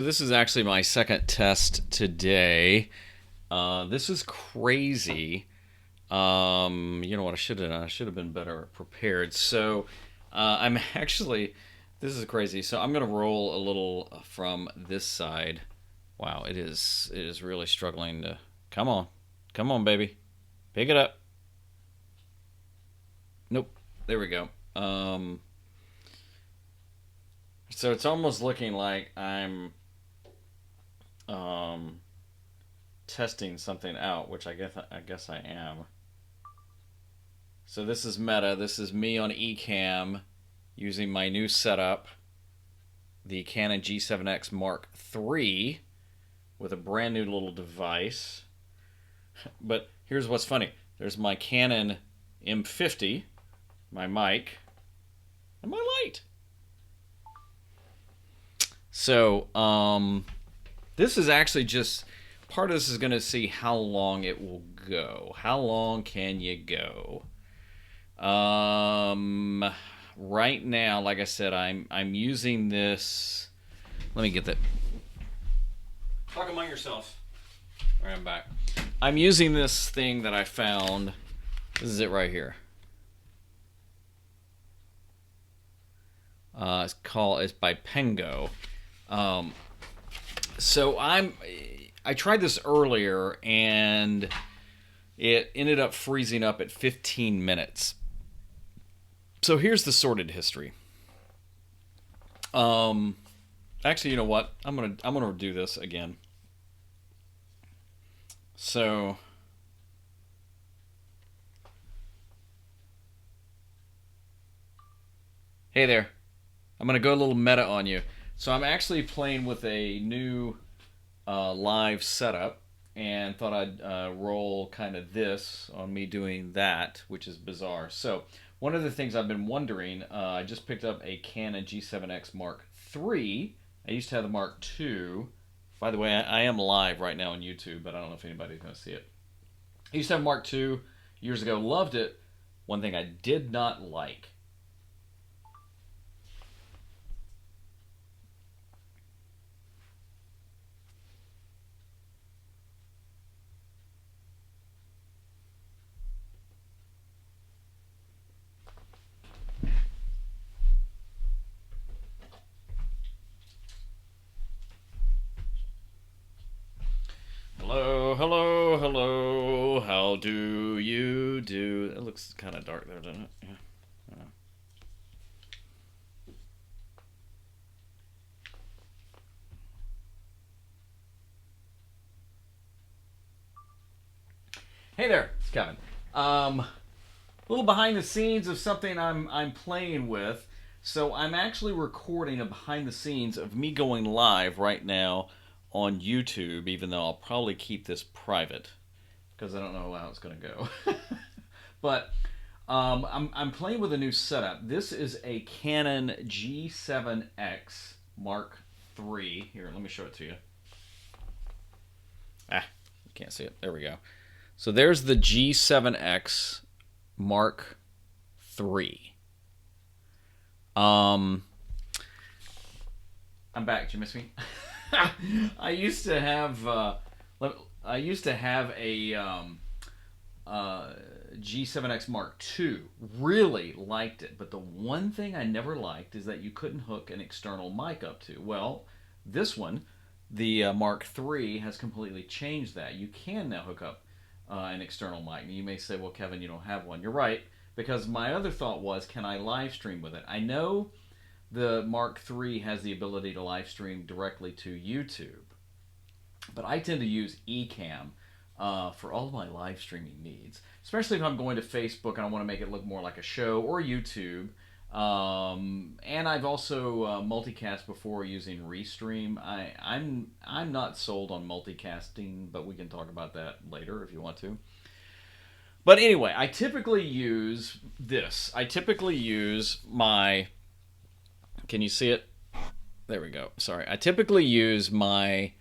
This is actually my second test today. This is crazy. You know what I should have done? I should have been better prepared. So I'm actually, this is crazy. So I'm gonna roll a little from this side. Wow, it is really struggling to. Come on, come on, baby, pick it up. Nope, there we go. So it's almost looking like I'm um, testing something out, which I guess I am. So this is meta. This is me on Ecamm using my new setup, the Canon G7X Mark III, with a brand new little device. But here's what's funny. There's my Canon M50, my mic, and my light. So, this is actually just part of this is going to see how long it will go. How long can you go? Right now, like I said, I'm using this. Let me get that. Talk among yourselves. All right, I'm back. I'm using this thing that I found. This is it right here. It's by Pengo. So I tried this earlier and it ended up freezing up at 15 minutes. So here's the sorted history. Actually, you know what? I'm gonna do this again. So hey there. I'm gonna go a little meta on you. So I'm actually playing with a new live setup and thought I'd roll kind of this on me doing that, which is bizarre. So one of the things I've been wondering, I just picked up a Canon G7X Mark III. I used to have the Mark II. By the way, I am live right now on YouTube, but I don't know if anybody's going to see it. I used to have Mark II years ago, loved it. One thing I did not like. Hello, hello, hello. How do you do? It looks kind of dark there, doesn't it? Yeah. Hey there, it's Kevin. A little behind the scenes of something I'm playing with. So I'm actually recording a behind the scenes of me going live right now on YouTube, even though I'll probably keep this private because I don't know how it's going to go. But I'm playing with a new setup. This is a Canon G7X Mark III. Here, let me show it to you. You can't see it. There we go. So there's the G7X Mark III. I'm back. Did you miss me? I used to have a G7X Mark II. Really liked it, but the one thing I never liked is that you couldn't hook an external mic up to. Well, this one, the Mark III, has completely changed that. You can now hook up an external mic. And you may say, well, Kevin, you don't have one. You're right, because my other thought was, can I live stream with it? I know the Mark III has the ability to live stream directly to YouTube, but I tend to use Ecamm for all of my live streaming needs, especially if I'm going to Facebook and I want to make it look more like a show, or YouTube. And I've also multicast before using Restream. I'm not sold on multicasting, but we can talk about that later if you want to. But anyway, I typically use this. I typically use my. Can you see it? There we go. Sorry. I typically use my.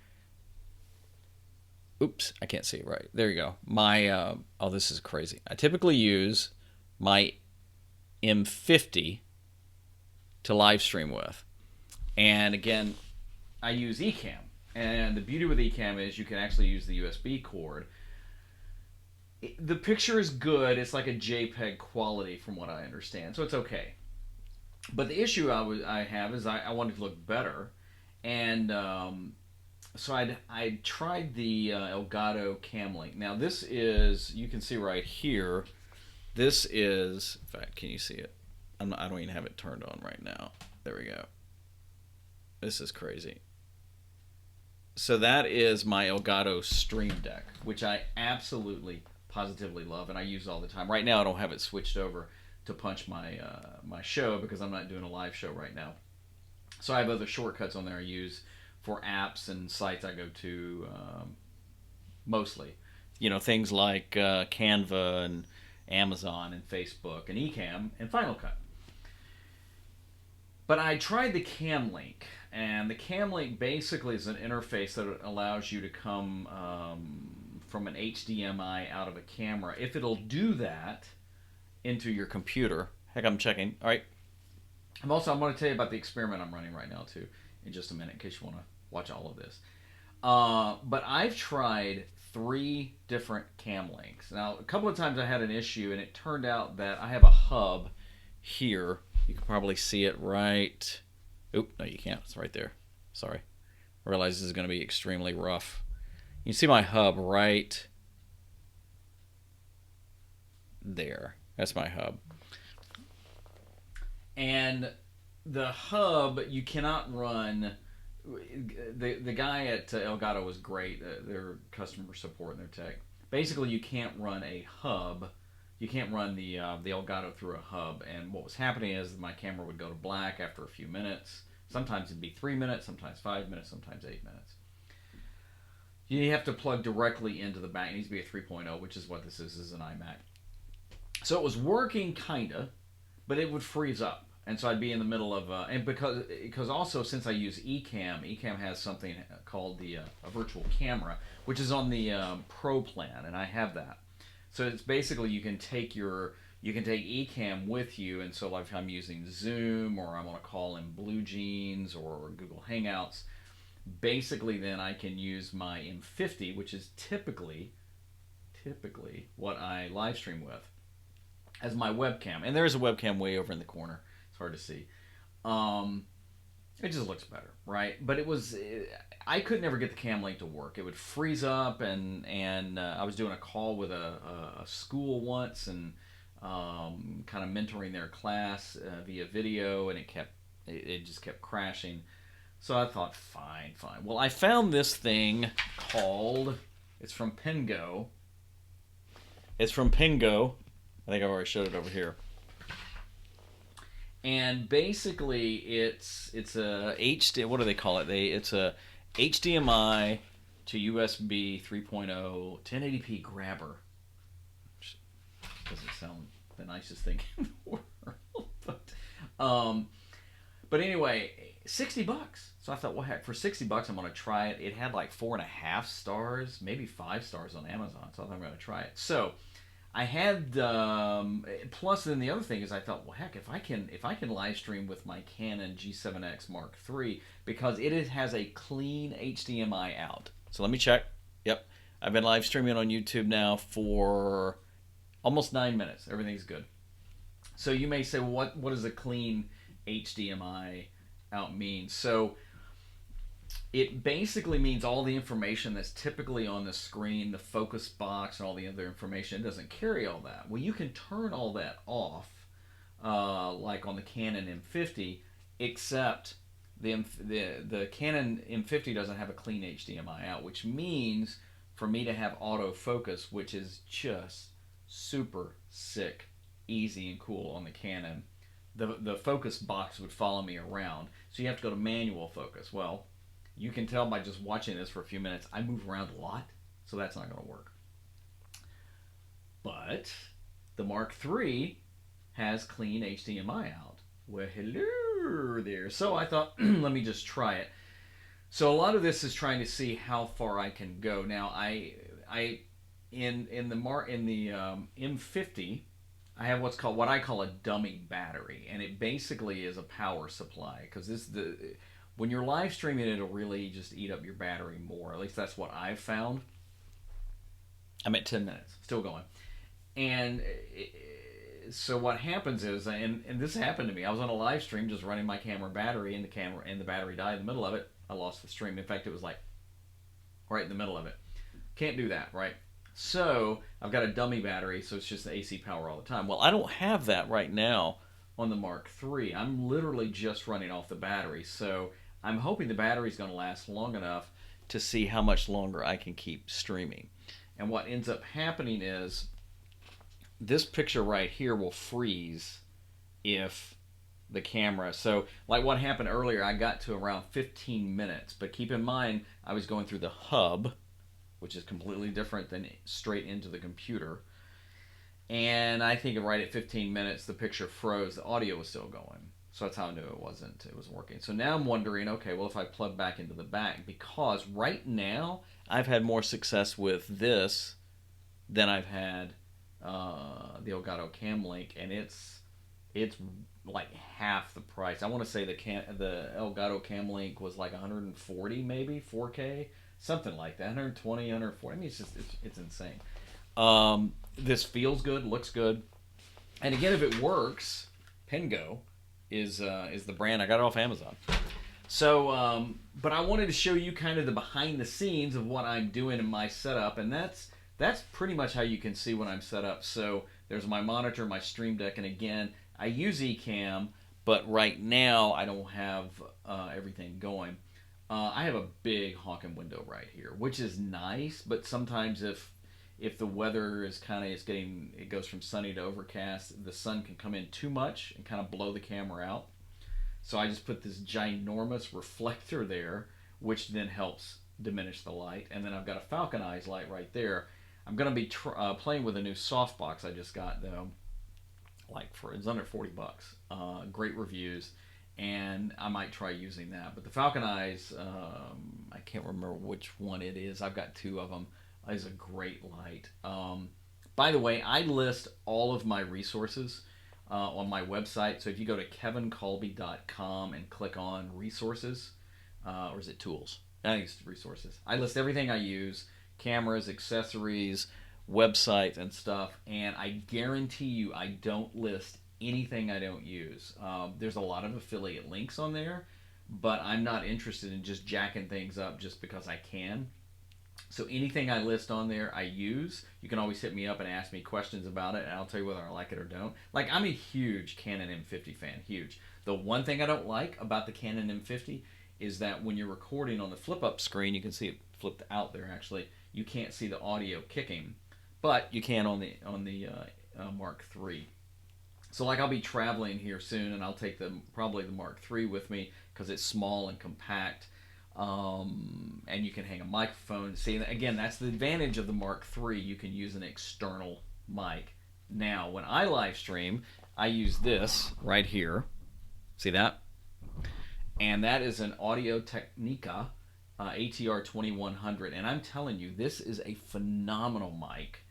Oops, I can't see it right. There you go. My. Oh, this is crazy. I typically use my M50 to live stream with. And again, I use Ecamm. And the beauty with Ecamm is you can actually use the USB cord. The picture is good. It's like a JPEG quality from what I understand, so it's okay. But the issue I have is I wanted to look better, and so I tried the Elgato Cam Link. Now this is, you can see right here, this is, in fact, can you see it? I don't even have it turned on right now. There we go. This is crazy. So that is my Elgato Stream Deck, which I absolutely, positively love, and I use all the time. Right now I don't have it switched over to punch my my show because I'm not doing a live show right now. So I have other shortcuts on there I use for apps and sites I go to, mostly. You know, things like Canva and Amazon and Facebook and Ecamm and Final Cut. But I tried the Cam Link, and the Cam Link basically is an interface that allows you to come from an HDMI out of a camera, if it'll do that, into your computer. Heck, I'm checking. All right. I'm going to tell you about the experiment I'm running right now, too, in just a minute, in case you want to watch all of this. But I've tried 3 different cam links. Now, a couple of times I had an issue, and it turned out that I have a hub here. You can probably see it right. Oop, no, you can't. It's right there. Sorry. I realize this is going to be extremely rough. You can see my hub right there. That's my hub. And the hub, you cannot run. The guy at Elgato was great. Their customer support and their tech. Basically, you can't run a hub. You can't run the Elgato through a hub. And what was happening is my camera would go to black after a few minutes. Sometimes it'd be 3 minutes, sometimes 5 minutes, sometimes 8 minutes. You have to plug directly into the back. It needs to be a 3.0, which is what this is an iMac. So it was working kinda, but it would freeze up. And so I'd be in the middle of, and because also since I use Ecamm has something called the a virtual camera, which is on the Pro plan, and I have that. So it's basically you can take Ecamm with you, and so like if I'm using Zoom or I'm on a call in Blue Jeans or Google Hangouts, basically then I can use my M50, which is typically what I live stream with, as my webcam. And there is a webcam way over in the corner. Hard to see. It just looks better, right? But I could never get the Cam Link to work. It would freeze up, and I was doing a call with a school once, and kind of mentoring their class via video, and it just kept crashing. So I thought, fine. Well, I found this thing called, it's from Pengo. I think I've already showed it over here. And basically, it's a HD. What do they call it? It's a HDMI to USB 3.0 1080p grabber. Which doesn't sound the nicest thing in the world, but anyway, $60. So I thought, well, heck, for $60, I'm going to try it. It had like 4.5 stars, maybe 5 stars on Amazon. So I thought I'm going to try it. So I had, plus then the other thing is I thought, well, heck, if I can live stream with my Canon G7X Mark III, because it has a clean HDMI out. So let me check. Yep. I've been live streaming on YouTube now for almost 9 minutes. Everything's good. So you may say, well, what does a clean HDMI out mean? So it basically means all the information that's typically on the screen, the focus box, and all the other information, it doesn't carry all that. Well, you can turn all that off, like on the Canon M50, except the Canon M50 doesn't have a clean HDMI out, which means for me to have autofocus, which is just super sick, easy, and cool on the Canon, the focus box would follow me around. So you have to go to manual focus. Well, you can tell by just watching this for a few minutes, I move around a lot, so that's not going to work. But the Mark III has clean HDMI out. Well, hello there. So I thought, let me just try it. So a lot of this is trying to see how far I can go. Now, in the M50, I have what I call a dummy battery, and it basically is a power supply, because When you're live streaming, it'll really just eat up your battery more. At least that's what I've found. I'm at 10 minutes, still going. And so what happens is, and this happened to me, I was on a live stream just running my camera battery, and the battery died in the middle of it. I lost the stream. In fact, it was like right in the middle of it. Can't do that, right? So I've got a dummy battery, so it's just the AC power all the time. Well, I don't have that right now on the Mark III. I'm literally just running off the battery, so I'm hoping the battery's going to last long enough to see how much longer I can keep streaming. And what ends up happening is this picture right here will freeze if the camera, so like what happened earlier, I got to around 15 minutes, but keep in mind I was going through the hub, which is completely different than straight into the computer, and I think right at 15 minutes the picture froze. The audio was still going, so that's how I knew it wasn't working. So now I'm wondering, okay, well, if I plug back into the back, because right now I've had more success with this than I've had the Elgato Cam Link, and it's like half the price. I want to say the Elgato Cam Link was like 140, maybe 4K, something like that, 120, 140. I mean, it's insane. This feels good, looks good, and again, if it works, Pengo is the brand. I got it off Amazon. So, but I wanted to show you kind of the behind the scenes of what I'm doing in my setup, and that's pretty much how you can see when I'm set up. So there's my monitor, my Stream Deck, and again, I use Ecamm, but right now I don't have everything going. I have a big honking window right here, which is nice, but sometimes if the weather is it goes from sunny to overcast, the sun can come in too much and kind of blow the camera out. So I just put this ginormous reflector there, which then helps diminish the light. And then I've got a Falcon Eyes light right there. I'm going to be playing with a new softbox I just got, though. It's under $40. Great reviews, and I might try using that. But the Falcon Eyes, I can't remember which one it is. I've got two of them. Is a great light. By the way, I list all of my resources on my website. So if you go to kevincolby.com and click on resources, or is it tools? I think it's resources. I list everything I use, cameras, accessories, websites, and stuff, and I guarantee you I don't list anything I don't use. There's a lot of affiliate links on there, but I'm not interested in just jacking things up just because I can. So anything I list on there I use. You can always hit me up and ask me questions about it, and I'll tell you whether I like it or don't. Like, I'm a huge Canon M50 fan, huge. The one thing I don't like about the Canon M50 is that when you're recording on the flip-up screen, you can see it flipped out there actually, you can't see the audio kicking, but you can on the Mark III. So like I'll be traveling here soon, and I'll take probably the Mark III with me because it's small and compact. And you can hang a microphone. See, again, that's the advantage of the Mark III. You can use an external mic. Now, when I live stream, I use this right here. See that? And that is an Audio-Technica ATR 2100. And I'm telling you, this is a phenomenal mic.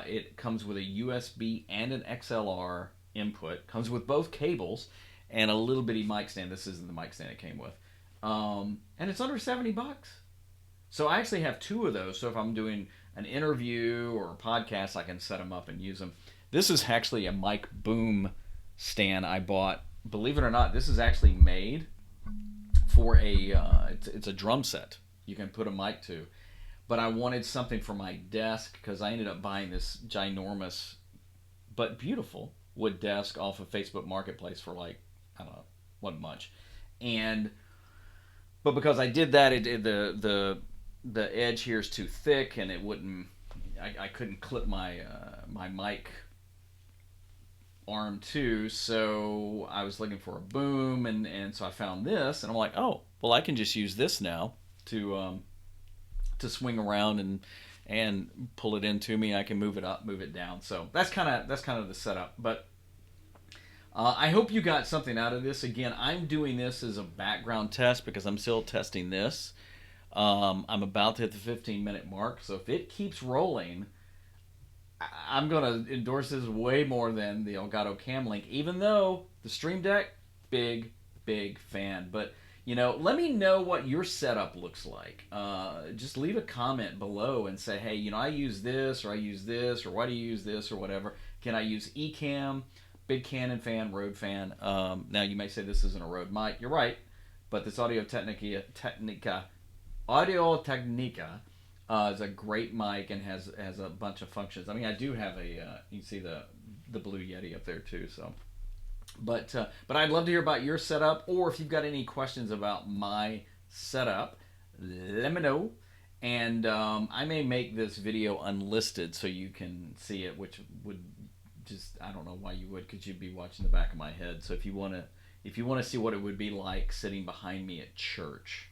It comes with a USB and an XLR input. Comes with both cables and a little bitty mic stand. This isn't the mic stand it came with. And it's under $70. So I actually have two of those. So if I'm doing an interview or a podcast, I can set them up and use them. This is actually a mic boom stand I bought. Believe it or not, this is actually made for it's a drum set you can put a mic to. But I wanted something for my desk because I ended up buying this ginormous but beautiful wood desk off of Facebook Marketplace for like, I don't know, wasn't much. But because I did that, the edge here is too thick, and it wouldn't. I couldn't clip my my mic arm too, so I was looking for a boom, and so I found this, and I'm like, oh, well, I can just use this now to swing around and pull it into me. I can move it up, move it down. So that's kind of the setup, but. I hope you got something out of this. Again, I'm doing this as a background test because I'm still testing this. I'm about to hit the 15-minute mark, so if it keeps rolling, I'm going to endorse this way more than the Elgato Cam Link, even though the Stream Deck, big fan. But You know, let me know what your setup looks like. Just leave a comment below and say, hey, you know, I use this, or I use this, or why do you use this, or whatever. Can I use Ecamm? Big Canon fan, Rode fan. Now you may say this isn't a Rode mic. You're right, but this Audio-Technica is a great mic and has a bunch of functions. I mean, I do have a you can see the Blue Yeti up there too. So, but I'd love to hear about your setup, or if you've got any questions about my setup, let me know. And I may make this video unlisted so you can see it, which would just, I don't know why you would, because you'd be watching the back of my head. So if you want to see what it would be like sitting behind me at church,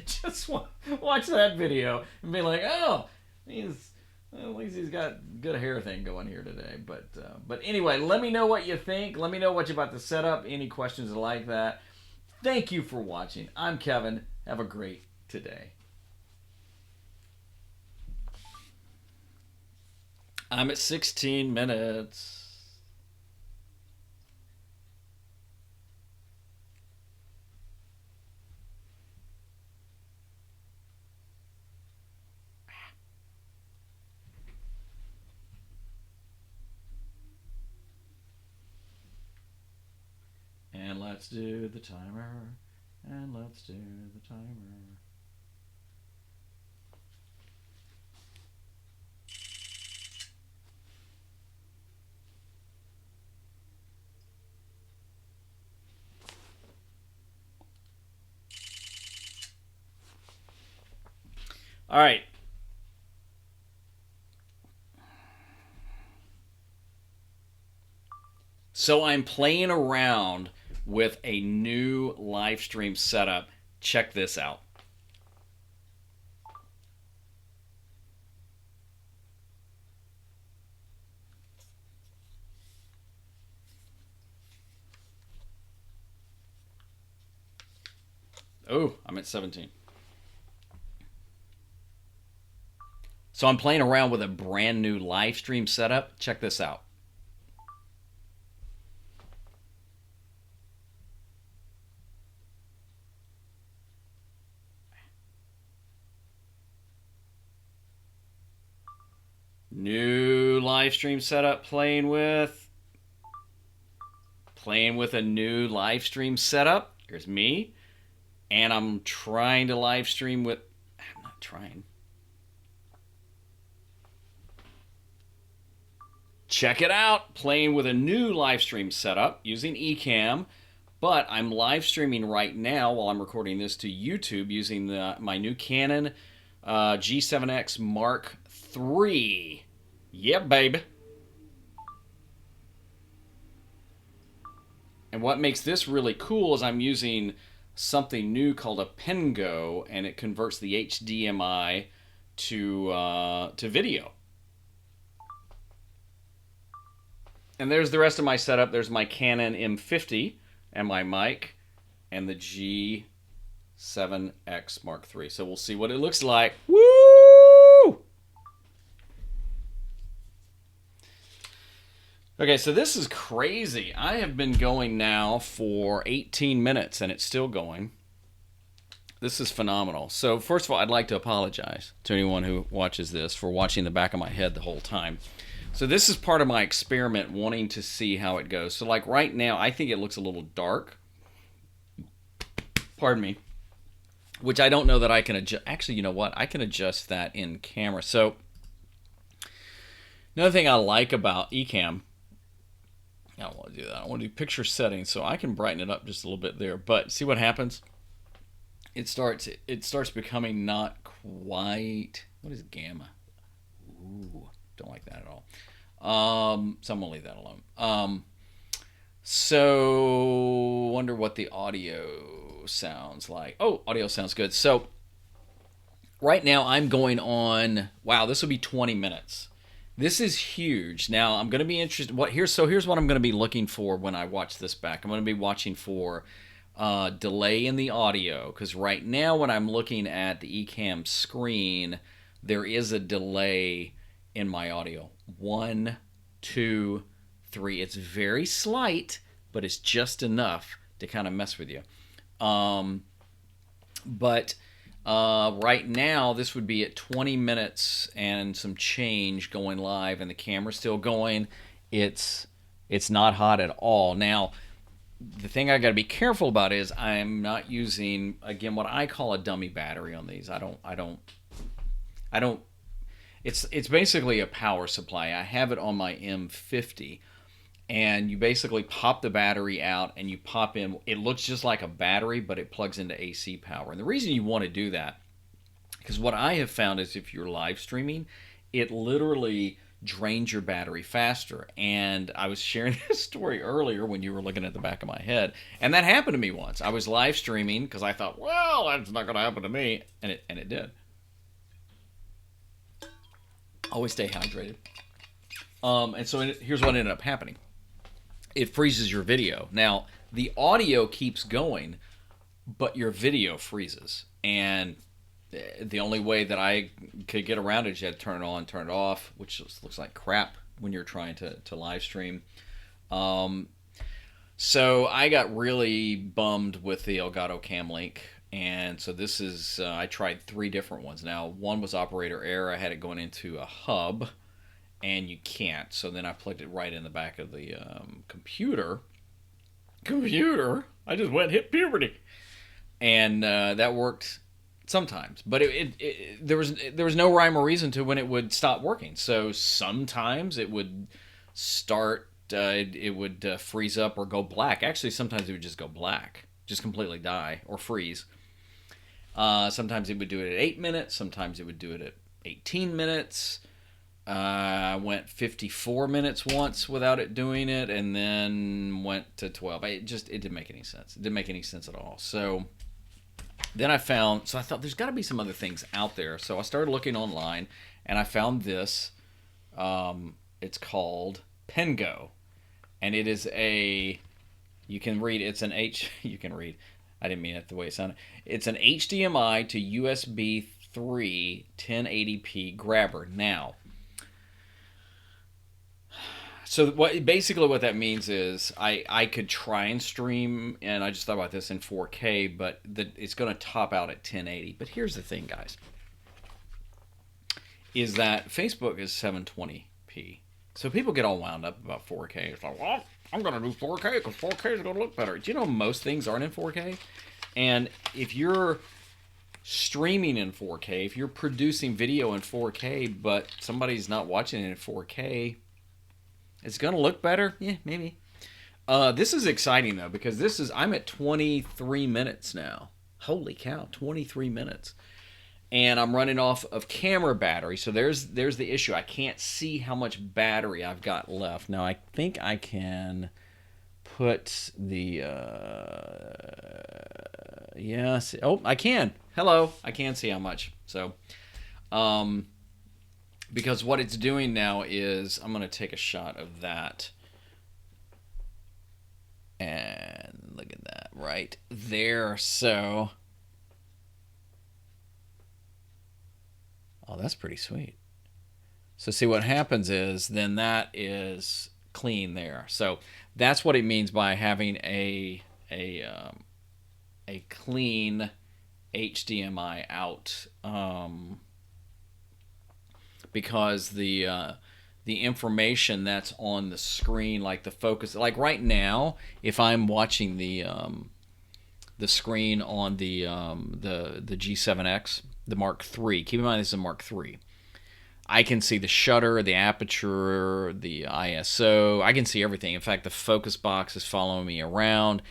just watch that video and be like, oh, at least he's got good hair thing going here today. But anyway, let me know what you think. Let me know what you about the setup. Any questions like that. Thank you for watching. I'm Kevin. Have a great today. I'm at 16 minutes. And let's do the timer. And let's do the timer. All right. So I'm playing around with a new live stream setup. Check this out. Oh, I'm at 17. So I'm playing around with a brand new live stream setup. Check this out. New live stream setup, playing with a new live stream setup. Here's me. And I'm trying to live stream with, I'm not trying. Check it out, playing with a new live stream setup using Ecamm, but I'm live streaming right now while I'm recording this to YouTube using my new Canon G7X Mark III. Yep, baby. And what makes this really cool is I'm using something new called a Pengo, and it converts the HDMI to video. And there's the rest of my setup. There's my Canon M50 and my mic and the G7X Mark III. So we'll see what it looks like. Woo! Okay, so this is crazy. I have been going now for 18 minutes and it's still going. This is phenomenal. So first of all, I'd like to apologize to anyone who watches this for watching the back of my head the whole time. So this is part of my experiment, wanting to see how it goes. So like right now, I think it looks a little dark. Pardon me. Which I don't know that I can adjust. Actually, you know what? I can adjust that in camera. So another thing I like about Ecamm, I don't want to do that. I want to do picture settings, so I can brighten it up just a little bit there. But see what happens? It starts becoming not quite. What is gamma? Ooh, don't like that at all. So I'm gonna leave that alone. So wonder what the audio sounds like. Oh, audio sounds good. So right now I'm going on. Wow, this will be 20 minutes. This is huge. Now I'm going to be interested. Here's what I'm going to be looking for when I watch this back. I'm going to be watching for delay in the audio, because right now when I'm looking at the Ecamm screen, there is a delay in my audio. 1, 2, 3. It's very slight, but it's just enough kind of mess with you. But right now, this would be at 20 minutes and some change going live, and the camera's still going. It's not hot at all. Now, the thing I got to be careful about is I'm not using, again, what I call a dummy battery on these. I don't. It's basically a power supply. I have it on my M50, and you basically pop the battery out and you pop in. It looks just like a battery, but it plugs into AC power. And the reason you want to do that, because what I have found is if you're live streaming, it literally drains your battery faster. And I was sharing this story earlier when you were looking at the back of my head, and that happened to me once. I was live streaming because I thought, well, that's not going to happen to me, and it did. Always stay hydrated. And so here's what ended up happening. It freezes your video. Now, the audio keeps going, but your video freezes. And the only way that I could get around it is you had to turn it on, turn it off, which looks like crap when you're trying to live stream. So I got really bummed with the Elgato Cam Link. And so this is, I tried 3 different ones. Now, one was operator error. I had it going into a hub, and you can't. So then I plugged it right in the back of the computer. I just went and hit puberty. And that worked sometimes. But there was no rhyme or reason to when it would stop working. So sometimes it would start, it would freeze up or go black. Actually, sometimes it would just go black, just completely die or freeze. Sometimes it would do it at 8 minutes. Sometimes it would do it at 18 minutes. I went 54 minutes once without it doing it, and then went to 12. It didn't make any sense. It didn't make any sense at all. So then I thought there's got to be some other things out there. So I started looking online, and I found this. It's called Pengo, and it is you can read. You can read. I didn't mean it the way it sounded. It's an HDMI to USB 3 1080p grabber. Now, so basically what that means is I could try and stream, and I just thought about this in 4K, but it's going to top out at 1080. But here's the thing, guys, is that Facebook is 720p. So people get all wound up about 4K. It's like, well, I'm going to do 4K because 4K is going to look better. Do you know most things aren't in 4K? And if you're streaming in 4K, if you're producing video in 4K, but somebody's not watching it in 4K, it's going to look better? Yeah, maybe. This is exciting, though, because I'm at 23 minutes now. Holy cow, 23 minutes. And I'm running off of camera battery, so there's the issue. I can't see how much battery I've got left. Now, I think I can put the... yes. Oh, I can. Hello. I can see how much. So, because what it's doing now is... I'm going to take a shot of that. And look at that right there. So... oh, that's pretty sweet. So see what happens is then that is clean there. So that's what it means by having a clean HDMI out, because the information that's on the screen, like the focus, like right now, if I'm watching the screen on the G7X, the Mark III. Keep in mind this is a Mark III. I can see the shutter, the aperture, the ISO. I can see everything. In fact, the focus box is following me around,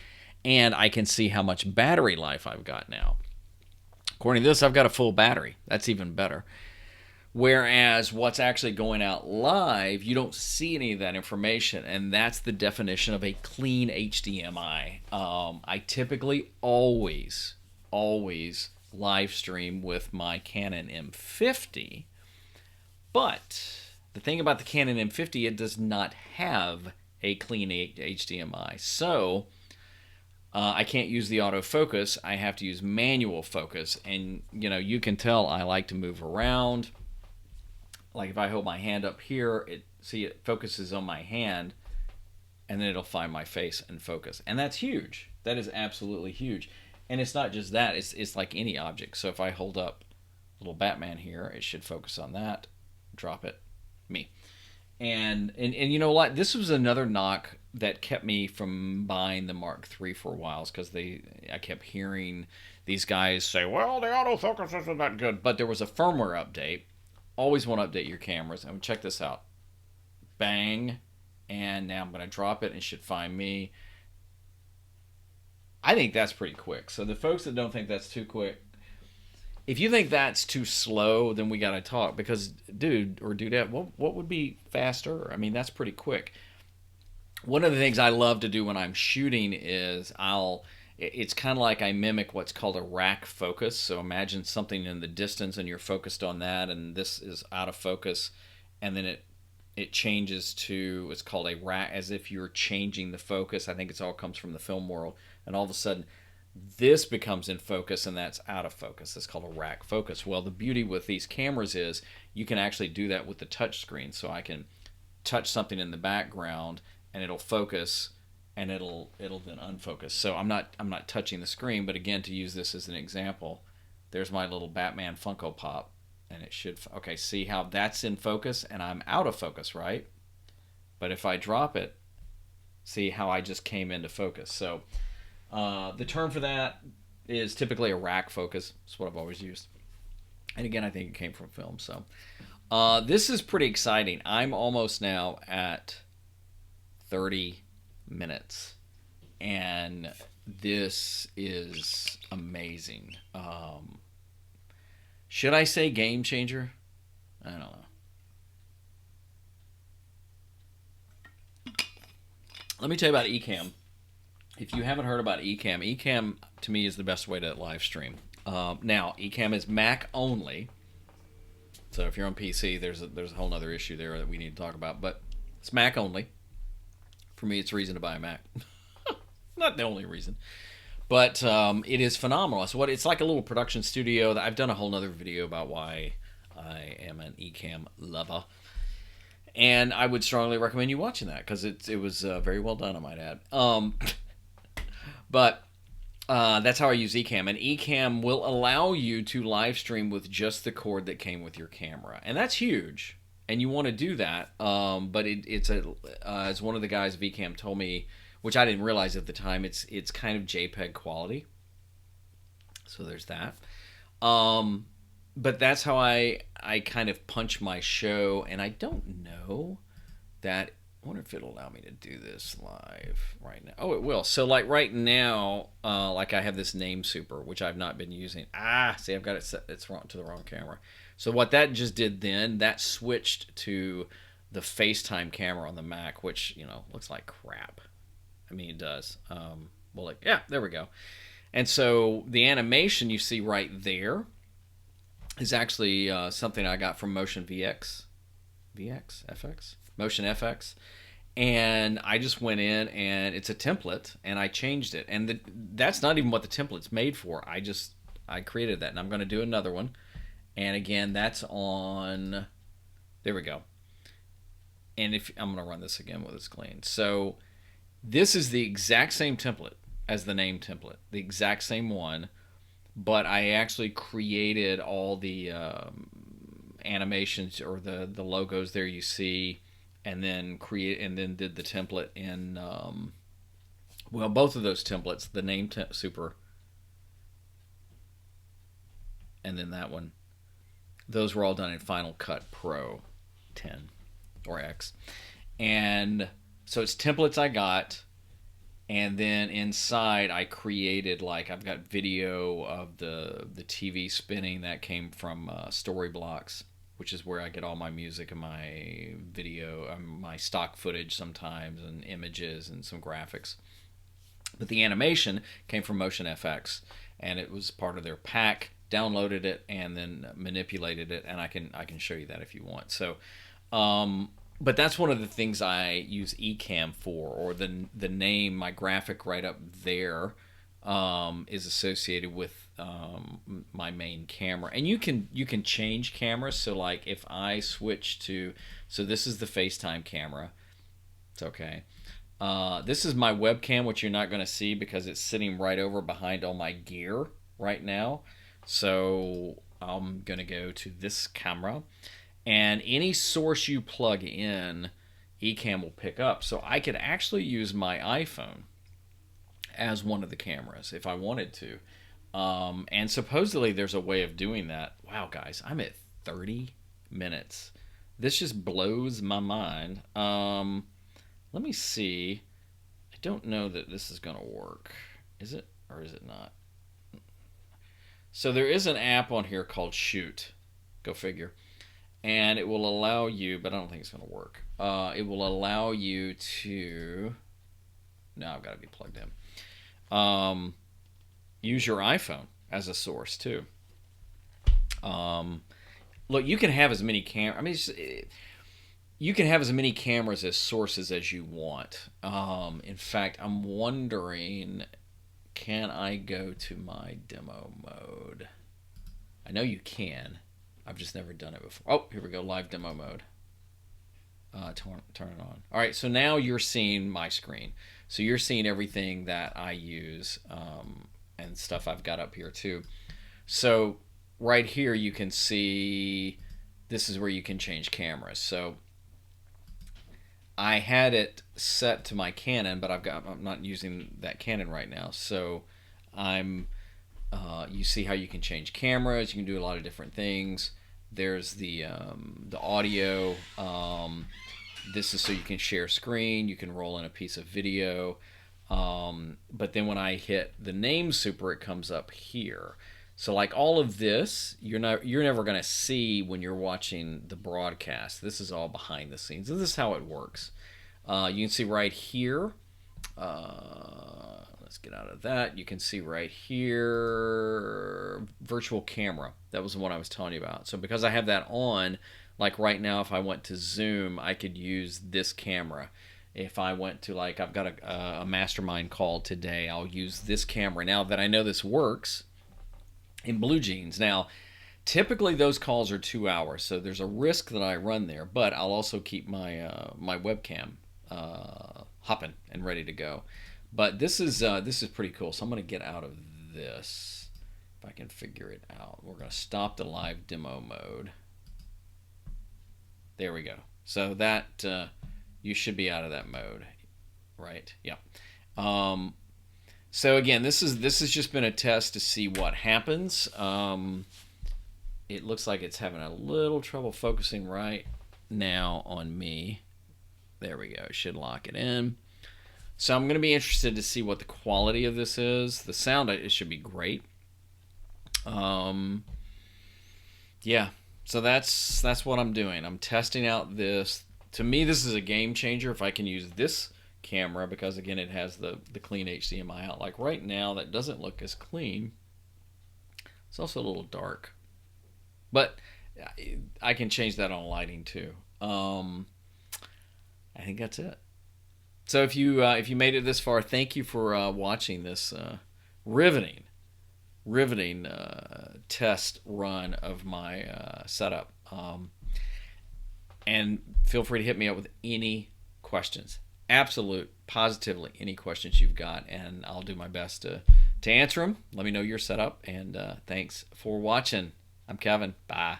and I can see how much battery life I've got now. According to this, I've got a full battery. That's even better. Whereas what's actually going out live, you don't see any of that information, and that's the definition of a clean HDMI. I typically always live stream with my Canon M50, but the thing about the Canon M50, it does not have a clean HDMI, so I can't use the autofocus. I have to use manual focus, and you can tell I like to move around. Like if I hold my hand up here, it focuses on my hand, and then it'll find my face and focus, and that's huge. That is absolutely huge. And it's not just that, it's like any object. So if I hold up little Batman here, it should focus on that. Drop it, me. And you know what? This was another knock that kept me from buying the Mark III for a while, because I kept hearing these guys say, well, the autofocus isn't that good. But there was a firmware update. Always want to update your cameras. And check this out. Bang. And now I'm going to drop it and it should find me. I think that's pretty quick. So the folks that don't think that's too quick, if you think that's too slow, then we got to talk. Because, dude or dudette, what would be faster? I mean, that's pretty quick. One of the things I love to do when I'm shooting is it's kind of like I mimic what's called a rack focus. So imagine something in the distance and you're focused on that, and this is out of focus, and then it changes to, it's called a rack, as if you're changing the focus. I think it all comes from the film world, and all of a sudden this becomes in focus and that's out of focus. It's called a rack focus. Well, the beauty with these cameras is you can actually do that with the touch screen. So I can touch something in the background and it'll focus, and it'll then unfocus. So I'm not touching the screen, but again, to use this as an example, there's my little Batman Funko Pop, and it should, okay, see how that's in focus and I'm out of focus, right? But if I drop it, see how I just came into focus. So the term for that is typically a rack focus. That's what I've always used. And again, I think it came from film. So this is pretty exciting. I'm almost now at 30 minutes. And this is amazing. Should I say game changer? I don't know. Let me tell you about Ecamm. If you haven't heard about Ecamm, Ecamm to me is the best way to live stream. Now, Ecamm is Mac only. So if you're on PC, there's a whole other issue there that we need to talk about. But it's Mac only. For me, it's a reason to buy a Mac. Not the only reason. But it is phenomenal. So it's like a little production studio. I've done a whole other video about why I am an Ecamm lover. And I would strongly recommend you watching that, because it was very well done, I might add. But that's how I use Ecamm. And Ecamm will allow you to live stream with just the cord that came with your camera. And that's huge. And you want to do that. But it's as one of the guys of Ecamm told me, which I didn't realize at the time, it's kind of JPEG quality. So there's that. But that's how I kind of punch my show. And I don't know that... I wonder if it'll allow me to do this live right now. Oh, it will. So, like right now, like I have this name super, which I've not been using. See, I've got it set. It's wrong to the wrong camera. So what that just did then, that switched to the FaceTime camera on the Mac, which, looks like crap. I mean, it does. Yeah, there we go. And so the animation you see right there is actually something I got from Motion Motion FX, and I just went in, and it's a template, and I changed it, and that's not even what the template's made for. I created that, and I'm going to do another one, and again, that's on, there we go. And if I'm going to run this again with it's clean. So this is the exact same template as the name template, the exact same one, but I actually created all the animations or the logos there you see, and then did the template in both of those templates, the name super and then that one, those were all done in Final Cut Pro 10 or X. And so it's templates I got, and then inside I created, like, I've got video of the TV spinning that came from Storyblocks, which is where I get all my music and my video, my stock footage sometimes, and images and some graphics. But the animation came from Motion FX, and it was part of their pack. Downloaded it and then manipulated it, and I can show you that if you want. So, but that's one of the things I use Ecamm for, or the name, my graphic right up there, is associated with my main camera. And you can change cameras. So like if I switch to, so this is the FaceTime camera. It's okay. This is my webcam, which you're not going to see because it's sitting right over behind all my gear right now. So I'm going to go to this camera, and any source you plug in, Ecamm will pick up. So I could actually use my iPhone as one of the cameras if I wanted to. And supposedly there's a way of doing that. Wow, guys, I'm at 30 minutes. This just blows my mind. Let me see. I don't know that this is going to work. Is it or is it not? So there is an app on here called Shoot. Go figure. And it will allow you, but I don't think it's going to work. It will allow you to... No, I've got to be plugged in. Use your iPhone as a source too. Look, you can have as many you can have as many cameras as sources as you want. In fact, I'm wondering, can I go to my demo mode? I know you can. I've just never done it before. Oh, here we go, live demo mode. Turn it on. All right, so now you're seeing my screen. So you're seeing everything that I use and stuff I've got up here too. So right here you can see this is where you can change cameras. So I had it set to my Canon, but I'm not using that Canon right now. So you see how you can change cameras. You can do a lot of different things. There's the audio. This is so you can share screen. You can roll in a piece of video. But then when I hit the name super, it comes up here. So like all of this, you're never going to see when you're watching the broadcast. This is all behind the scenes. And this is how it works. You can see right here. Let's get out of that. You can see right here, virtual camera. That was the one I was telling you about. So because I have that on, like right now, if I went to Zoom, I could use this camera. If I went to, like, I've got a mastermind call today, I'll use this camera. Now that I know this works in Blue Jeans. Now, typically those calls are 2 hours, so there's a risk that I run there, but I'll also keep my my webcam hopping and ready to go. But this is pretty cool. So I'm going to get out of this if I can figure it out. We're going to stop the live demo mode. There we go. So that you should be out of that mode, right? Yeah. So again, this has just been a test to see what happens. It looks like it's having a little trouble focusing right now on me. There we go. It should lock it in. So I'm going to be interested to see what the quality of this is. The sound, it should be great. Yeah. So that's what I'm doing. I'm testing out this. To me, this is a game changer if I can use this camera, because again, it has the clean HDMI out. Like right now, that doesn't look as clean. It's also a little dark, but I can change that on lighting too. I think that's it. So if you made it this far, thank you for watching this riveting test run of my setup. And feel free to hit me up with any questions. Positively any questions you've got, and I'll do my best to answer them. Let me know your setup, and thanks for watching. I'm Kevin. Bye.